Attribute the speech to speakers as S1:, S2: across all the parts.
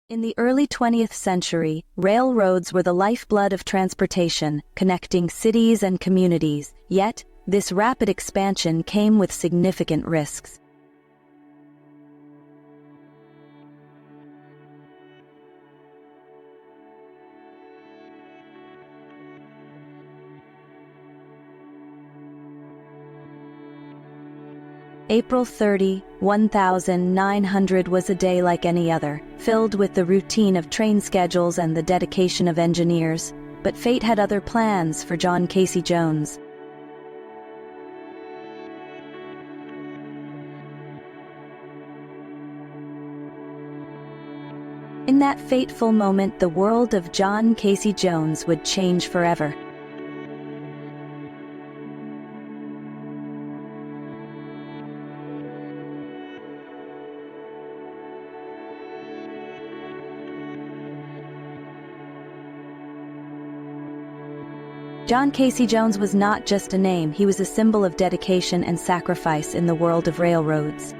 S1: In the early 20th century, railroads were the lifeblood of transportation, connecting cities and communities, yet, this rapid expansion came with significant risks. April 30, 1900 was a day like any other, filled with the routine of train schedules and the dedication of engineers, but fate had other plans for John Casey Jones. In that fateful moment, the world of John Casey Jones would change forever. John Casey Jones was not just a name, he was a symbol of dedication and sacrifice in the world of railroads.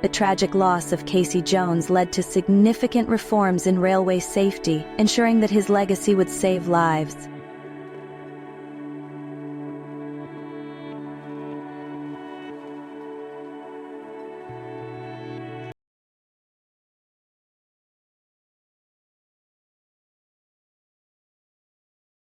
S1: The tragic loss of Casey Jones led to significant reforms in railway safety, ensuring that his legacy would save lives.